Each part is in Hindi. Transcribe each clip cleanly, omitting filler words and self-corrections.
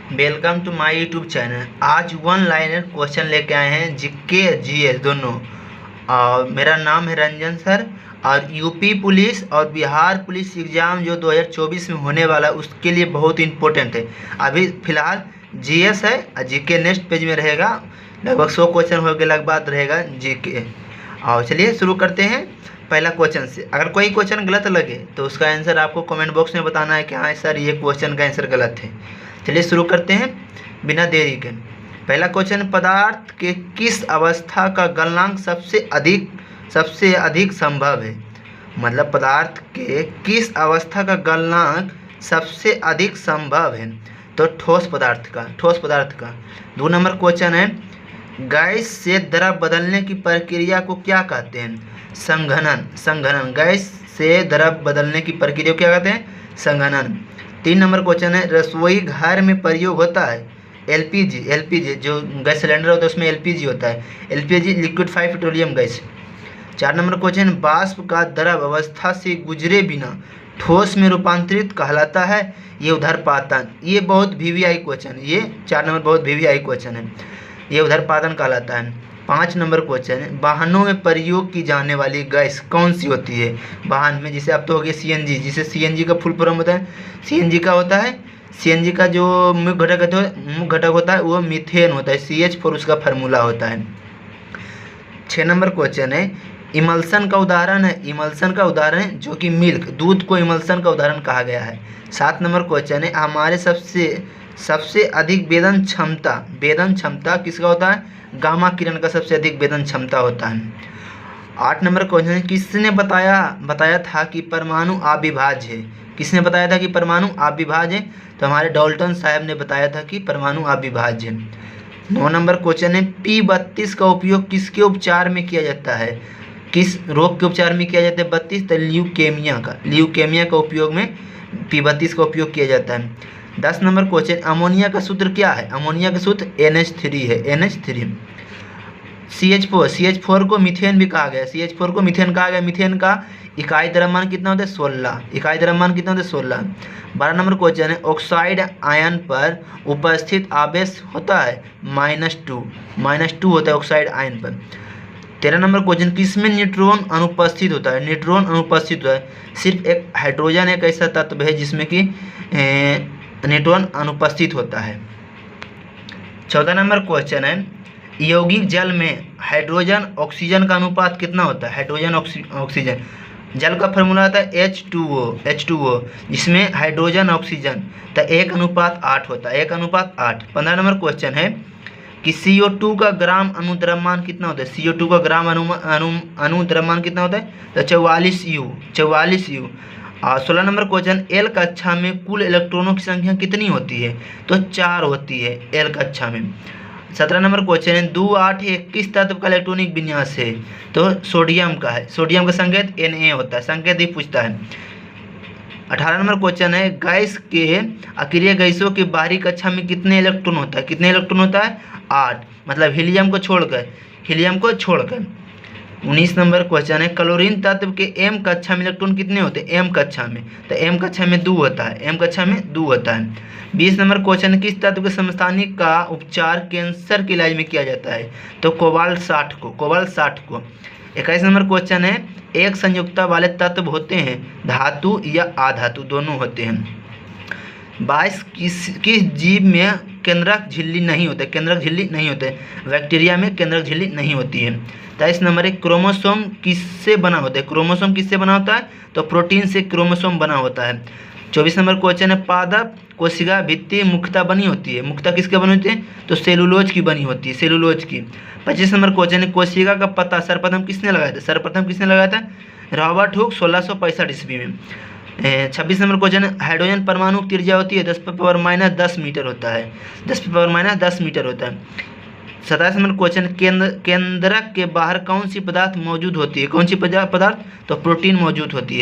Welcome to my YouTube channel. आज वन लाइनर क्वेश्चन लेके आए हैं, जीके जीएस दोनों। और मेरा नाम है रंजन सर। और यूपी पुलिस और बिहार पुलिस एग्ज़ाम जो 2024 में होने वाला है उसके लिए बहुत इंपॉर्टेंट है। अभी फ़िलहाल जीएस है और जीके नेक्स्ट पेज में रहेगा। लगभग 100 क्वेश्चन होने के बाद रहेगा जीके। और चलिए शुरू करते हैं पहला क्वेश्चन से। अगर कोई क्वेश्चन गलत लगे तो उसका आंसर आपको कमेंट बॉक्स में बताना है कि हाँ सर ये क्वेश्चन का आंसर गलत है। चलिए शुरू करते हैं बिना देरी के। पहला क्वेश्चन, पदार्थ के किस अवस्था का गलनांक सबसे अधिक संभव है। मतलब पदार्थ के किस अवस्था का गलनांक सबसे अधिक संभव है, तो ठोस पदार्थ का। 2 नंबर क्वेश्चन है, गैस से द्रव बदलने की प्रक्रिया को क्या कहते हैं। संघनन। गैस से द्रव बदलने की प्रक्रिया को क्या कहते हैं, संघनन। 3 नंबर क्वेश्चन है, रसोई घर में प्रयोग होता है एलपीजी जो गैस सिलेंडर होता है उसमें एलपीजी होता है, LPG liquefied petroleum gas. 4 number question, वाष्प का द्रव अवस्था से गुजरे बिना ठोस में रूपांतरित कहलाता है। ये उदरपातन। ये बहुत वीवीआई क्वेश्चन, ये 4 नंबर बहुत वीवीआई क्वेश्चन है, ये उदरपातन कहलाता है। 5 नंबर क्वेश्चन है, वाहनों में प्रयोग की जाने वाली गैस कौन सी होती है। वाहन में जैसे अब तो हो गया सीएनजी, जिसे सीएनजी का फुल फॉर्म होता है, सीएनजी का होता है, सीएनजी का जो मुख्य घटक होता है वो मीथेन होता है, CH4 उसका फार्मूला होता है। 6 नंबर क्वेश्चन है, इमल्सन का उदाहरण है जो कि मिल्क, दूध को इमल्सन का उदाहरण कहा गया है। 7 नंबर क्वेश्चन है, हमारे सबसे अधिक वेदन क्षमता किसका होता है, गामा किरण का सबसे अधिक वेदन क्षमता होता है। 8 नंबर क्वेश्चन है, किसने बताया था कि परमाणु अविभाज्य है। किसने बताया था कि परमाणु अविभाज्य है, तो हमारे डाल्टन साहब ने बताया था कि परमाणु अविभाज्य है। 9 नंबर क्वेश्चन है, P32 का उपयोग किसके उपचार में किया जाता है, किस रोग के उपचार में किया जाता है 32, तो ल्यूकेमिया का उपयोग में P32 का उपयोग किया जाता है। 10 नंबर क्वेश्चन, अमोनिया का सूत्र क्या है। अमोनिया का सूत्र NH3 है, NH3। CH4 को मीथेन भी कहा गया, मीथेन का इकाई द्रव्यमान कितना होता है 16, 12 नंबर क्वेश्चन है, ऑक्साइड आयन पर उपस्थित आवेश होता है -2 होता है ऑक्साइड आयन पर। 13 नंबर क्वेश्चन, किसमें न्यूट्रॉन अनुपस्थित होता है। सिर्फ एक हाइड्रोजन एक ऐसा तत्व है जिसमें कि न्यूट्रॉन अनुपस्थित होता है। 14 नंबर क्वेश्चन है, यौगिक जल में हाइड्रोजन ऑक्सीजन का अनुपात कितना होता है। हाइड्रोजन ऑक्सीजन जल का फार्मूला होता है H2O, जिसमें हाइड्रोजन ऑक्सीजन तो 1:8 होता है, 1:8। 15 नंबर क्वेश्चन है कि CO2 का ग्राम अनुद्रव्यमान कितना होता है। CO2 का ग्राम अनुद्रव्यमान कितना होता है, तो 44 U। और 16 नंबर क्वेश्चन, एल कक्षा में कुल इलेक्ट्रॉनों की संख्या कितनी होती है, तो 4 होती है एल कक्षा में। 17 नंबर क्वेश्चन है, 2 8 21 तत्व का इलेक्ट्रॉनिक विन्यास है, तो सोडियम का है, सोडियम का संकेत Na होता है, संकेत ही पूछता है। 18 नंबर क्वेश्चन है, गैस के अक्रिय गैसों के बाहरी कक्षा में कितने इलेक्ट्रॉन होता है 8, मतलब हीलियम को छोड़कर। 19 नंबर क्वेश्चन है, क्लोरीन तत्व के M कक्षा में इलेक्ट्रॉन कितने होते हैं, M कक्षा में, तो M कक्षा में 2 होता है। 20 नंबर क्वेश्चन, किस तत्व के समस्थानिक का उपचार कैंसर के इलाज में किया जाता है, तो कोबाल्ट 60 को। 21 नंबर क्वेश्चन है, एक संयुक्ता वाले तत्व होते हैं धातु या अधातु, दोनों होते हैं। 22 किस जीव में केंद्रक झिल्ली नहीं होता है, बैक्टीरिया में केंद्रक झिल्ली नहीं होती है। 23 नंबर है, क्रोमोसोम किससे बना होता है, तो प्रोटीन से क्रोमोसोम बना होता है। 24 नंबर क्वेश्चन है, पादप कोशिका भित्ति मुख्यतः बनी होती है, किसके बनी होती है, तो सेलुलोज की बनी होती है, 25 नंबर क्वेश्चन है, कोशिका का पता सर्वप्रथम किसने लगाया था, रॉबर्ट हुक 1665 ईस्वी में। 26 नंबर क्वेश्चन है, हाइड्रोजन परमाणु की त्रिज्या होती है 10⁻10 मीटर होता है, 10⁻10 मीटर होता है। 27 नंबर क्वेश्चन, केंद्रक के बाहर कौन सी पदार्थ मौजूद होती है, तो प्रोटीन मौजूद होती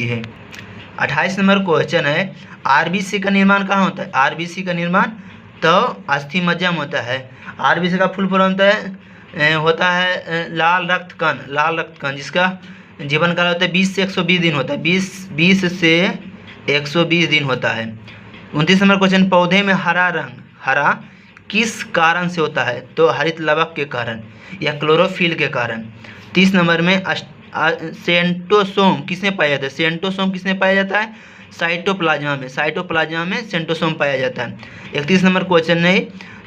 है। 28 नंबर क्वेश्चन है, आरबीसी का निर्माण कहाँ होता है, तो अस्थि मज्जा में होता है। आरबीसी का फुल फॉर्म होता है लाल रक्त कण, जिसका जीवन काल होता है 20 से 120 दिन होता है, 20 से 120 दिन होता है। 29 नंबर क्वेश्चन, पौधे में हरा रंग हरा किस कारण से होता है? तो हरित लवक के कारण या क्लोरोफिल के कारण। 30 नंबर में सेंटोसोम किसमें पाया जाता है? सेंटोसोम किसमें पाया जाता है? साइटोप्लाज्मा में। साइटोप्लाज्मा में सेंटोसोम पाया जाता है। 31 नंबर क्वेश्चन है,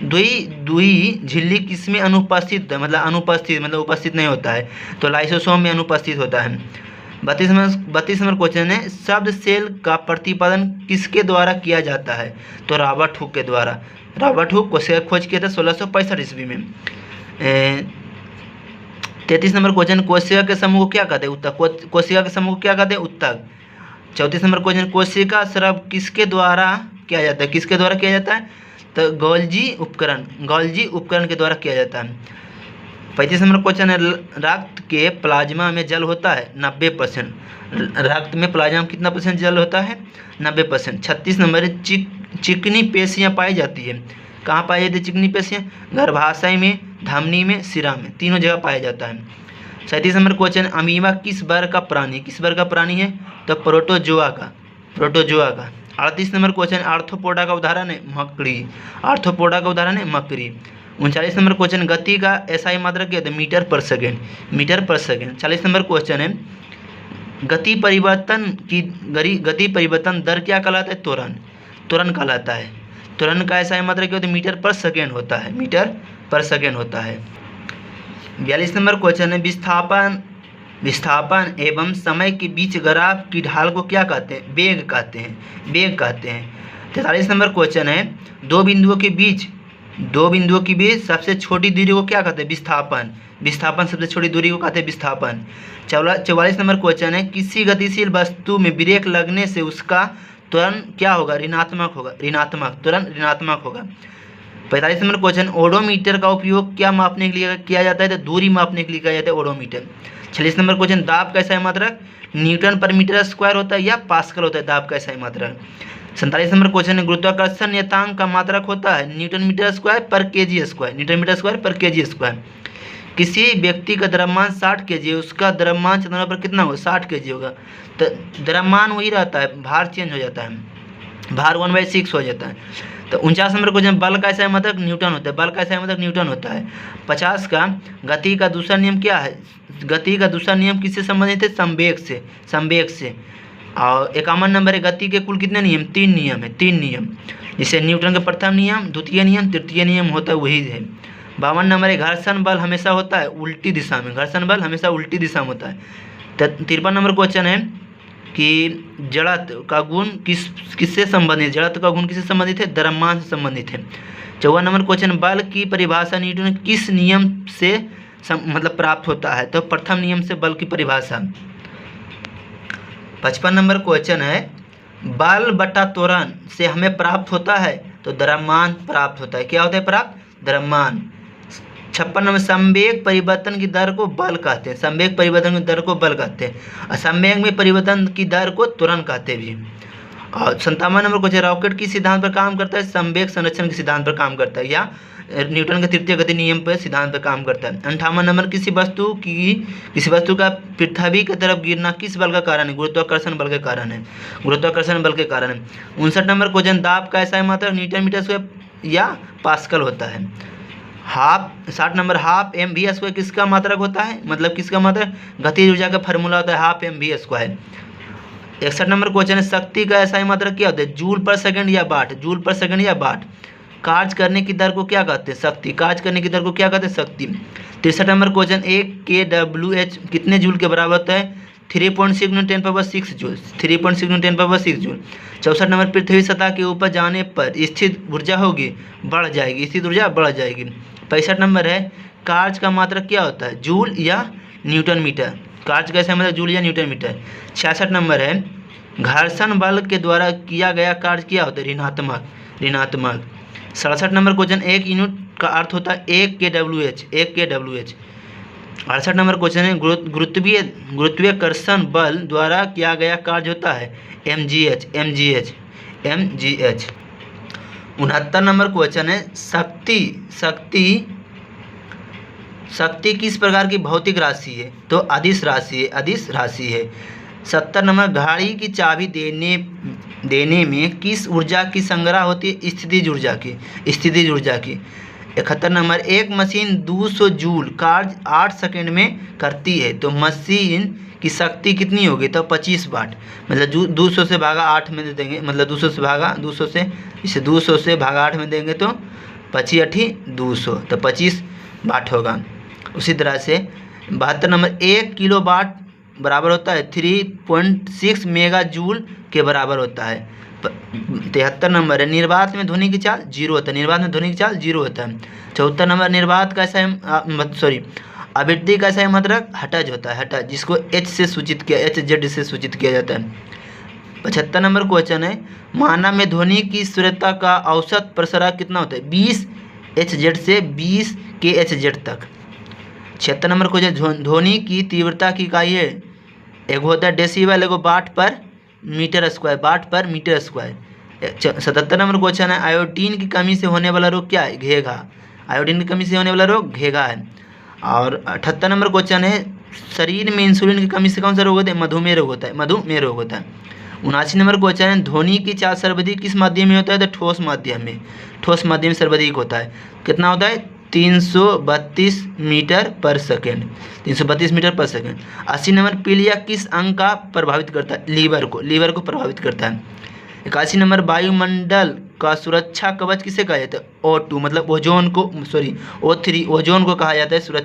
द्विध्रुवी झिल्ली किसमें अनुपस्थित है? मतलब उपस्थित नहीं होता है, तो लाइसोसोम में अनुपस्थित होता है। 32 नंबर क्वेश्चन है, शब्द सेल का प्रतिपादन किसके द्वारा किया जाता है? तो रॉबर्ट हुक के द्वारा। रॉबर्ट हुक कोशिका खोज किया था 1665 ईस्वी में। 33 नंबर क्वेश्चन, कोशिका के समूह को क्या कहते हैं? उत्तक। कोशिका के समूह को क्या कहते हैं? उत्तक। 34 नंबर क्वेश्चन, कोशिका स्राव किसके द्वारा किया जाता है? किसके द्वारा किया जाता है? तो गोल्जी उपकरण के द्वारा किया जाता है। 35 नंबर क्वेश्चन है, रक्त के प्लाज्मा में जल होता है 90%। रक्त में प्लाज्मा में कितना परसेंट जल होता है? 90%। 36 नंबर है, चिकनी पेशियाँ पाई जाती है। कहाँ पाई जाती है चिकनी पेशियाँ? गर्भाशय में, धमनी में, सिरा में, तीनों जगह पाया जाता है। 37 नंबर क्वेश्चन, अमीबा किस वर्ग का प्राणी? किस वर्ग का प्राणी है? तो प्रोटोजोआ का। 38 नंबर क्वेश्चन, आर्थ्रोपोडा का उदाहरण है मकड़ी। आर्थ्रोपोडा का उदाहरण है मकड़ी। 39 नंबर क्वेश्चन, गति का एसआई मात्रक क्या होता है? मीटर पर सेकेंड। 40 नंबर क्वेश्चन है, गति परिवर्तन दर क्या कहलाता है? त्वरण कहलाता है। त्वरण का एसआई मात्रक क्या होता है? मीटर पर सेकेंड होता है। 42 नंबर क्वेश्चन है, विस्थापन एवं समय के बीच ग्राफ की ढाल को क्या कहते हैं? वेग कहते हैं। 43 नंबर क्वेश्चन है, दो बिंदुओं के बीच सबसे छोटी दूरी को क्या कहते हैं? विस्थापन सबसे छोटी दूरी को कहते हैं विस्थापन। 44 नंबर क्वेश्चन है, किसी गतिशील वस्तु में ब्रेक लगने से उसका त्वरण क्या होगा? ऋणात्मक होगा। 45 नंबर क्वेश्चन, ओडोमीटर का उपयोग क्या मापने के लिए किया जाता है? तो दूरी मापने के लिए किया जाता है ओडोमीटर। 46 नंबर क्वेश्चन, दाब का एसआई मात्रक न्यूटन पर मीटर स्क्वायर होता है या पास्कल होता है? दाब का एसआई मात्रक। 47 नंबर क्वेश्चन, गुरुत्वाकर्षण नियतांक का मात्रक होता है न्यूटन मीटर स्क्वायर पर केजी स्क्वायर। किसी व्यक्ति का द्रव्यमान 60 kg है, उसका द्रव्यमान चंद्रमा पर कितना होगा? 60 kg होगा। तो द्रव्यमान वही रहता है, भार चेंज हो जाता है, भार 1/6 हो जाता है। तो 49 नंबर क्वेश्चन, बल का एसआई मात्रक न्यूटन होता है। 50 का, गति का दूसरा नियम क्या है? गति का दूसरा नियम किससे संबंधित है? संवेग से। और 51 नंबर है, गति के कुल कितने नियम? 3 नियम। जैसे न्यूटन का प्रथम नियम, द्वितीय नियम, तृतीय नियम होता है, वही है। 52 नंबर है, घर्षण बल हमेशा होता है उल्टी दिशा में होता है। 53 नंबर क्वेश्चन है कि जड़त्व का गुण किससे संबंधित है? द्रव्यमान से संबंधित है। 54 नंबर क्वेश्चन, बल की परिभाषा न्यूटन किस नियम से प्राप्त होता है? तो प्रथम नियम से बल की परिभाषा। 55 नंबर क्वेश्चन है, बल बटा त्वरण से हमें प्राप्त होता है? तो द्रव्यमान प्राप्त होता है। क्या होता है प्राप्त? द्रव्यमान। 56 नंबर, संवेग परिवर्तन की दर को बल कहते हैं। संवेग में परिवर्तन की दर को त्वरण कहते भी। और 57 नंबर क्वेश्चन, रॉकेट किस सिद्धांत पर काम करता है? संवेग संरक्षण के सिद्धांत पर काम करता है, या न्यूटन के तृतीय गति नियम पर सिद्धांत पर काम करता है। 58 नंबर, किसी वस्तु का पृथ्वी की तरफ गिरना किस बल का कारण है? गुरुत्वाकर्षण बल के कारण है। 59 नंबर क्वेश्चन, दाब का एसआई मात्रक न्यूटन मीटर स्क्वायर या पास्कल होता है। 60 नंबर, हाफ mv² किसका मात्रक होता है? किसका मात्रक? गतिज ऊर्जा का फार्मूला होता है हाफ mv²। 61 नंबर क्वेश्चन है, शक्ति का एसआई मात्रक क्या होता है? जूल पर सेकंड या वाट। कार्य करने की दर को क्या कहते हैं? शक्ति। 63 नंबर क्वेश्चन, 1 kWh कितने जूल के बराबर होता है? 3.6 × 10⁻6 जूल। 64 नंबर, पृथ्वी सतह के ऊपर जाने पर स्थित ऊर्जा बढ़ जाएगी। 65 नंबर है, कार्य का मात्रक क्या होता है? जूल या न्यूटन मीटर। कार्य का एसआई मात्रक जूल या न्यूटन मीटर। 66 नंबर है, घर्षण बल के द्वारा किया गया कार्य क्या होता है? ऋणात्मक। 67 नंबर क्वेश्चन, 1 यूनिट का अर्थ होता है 1 kWh। 68 नंबर क्वेश्चन है, गुरुत्वाकर्षण बल द्वारा किया गया कार्य होता है mgh। 69 नंबर क्वेश्चन है, शक्ति किस प्रकार की भौतिक राशि है? तो अदिश राशि है। 70 नंबर, घड़ी की चाबी देने में किस ऊर्जा की संग्रह होती है? स्थितिज ऊर्जा की। स्थितिज ऊर्जा की। 71 नंबर, एक मशीन 200 जूल कार्य 8 सेकंड में करती है तो मशीन की शक्ति कितनी होगी? तो 25 वाट। मतलब 200 से भागा 8 में दे देंगे, मतलब 200 से भागा 200 से, इसे 200 से भागा 8 में देंगे तो 25 8 200, तो 25 वाट होगा। उसी तरह से 72 नंबर, 1 किलो वाट बराबर होता है 3.6 मेगा जूल के बराबर होता है। 73 नंबर है, निर्वात में ध्वनि की चाल 0 होता है। निर्वात में ध्वनि की चाल 0 होता है। 74 नंबर, निर्वात कैसा है आवृत्ति कैसा है मात्रक? हटज होता है, हटज, जिसको एच से सूचित किया, HZ से सूचित किया जाता है। 75 नंबर क्वेश्चन है, मानव में ध्वनि की तीव्रता का औसत प्रसार कितना होता है? 20 HZ से 20 kHz तक। 76 नंबर क्वेश्चन, ध्वनि की तीव्रता की इकाई है, एक होता है डेसीबल, एगो वाट पर मीटर स्क्वायर, वाट पर मीटर स्क्वायर। 77 नंबर क्वेश्चन है, आयोडीन की कमी से होने वाला रोग क्या है? घेघा। आयोडीन की कमी से होने वाला रोग घेघा है। और 78 नंबर क्वेश्चन है, शरीर में इंसुलिन की कमी से कौन सा रोग होता है? मधुमेह रोग होता है, मधुमेह रोग होता है। 79 नंबर क्वेश्चन है, ध्वनि की चाल सर्वाधिक किस माध्यम में होता है? तो ठोस माध्यम में, ठोस माध्यम सर्वाधिक होता है। कितना होता है? 332 मीटर पर सेकेंड, 332 मीटर पर सेकेंड। 80 नंबर, पीलिया किस अंग का प्रभावित करता है? लीवर को, लीवर को प्रभावित करता है। 81 नंबर, वायुमंडल का सुरक्षा कवच किसे कहा जाता है? O2, मतलब ओजोन को, O3, ओजोन को कहा जाता है सुरक्षा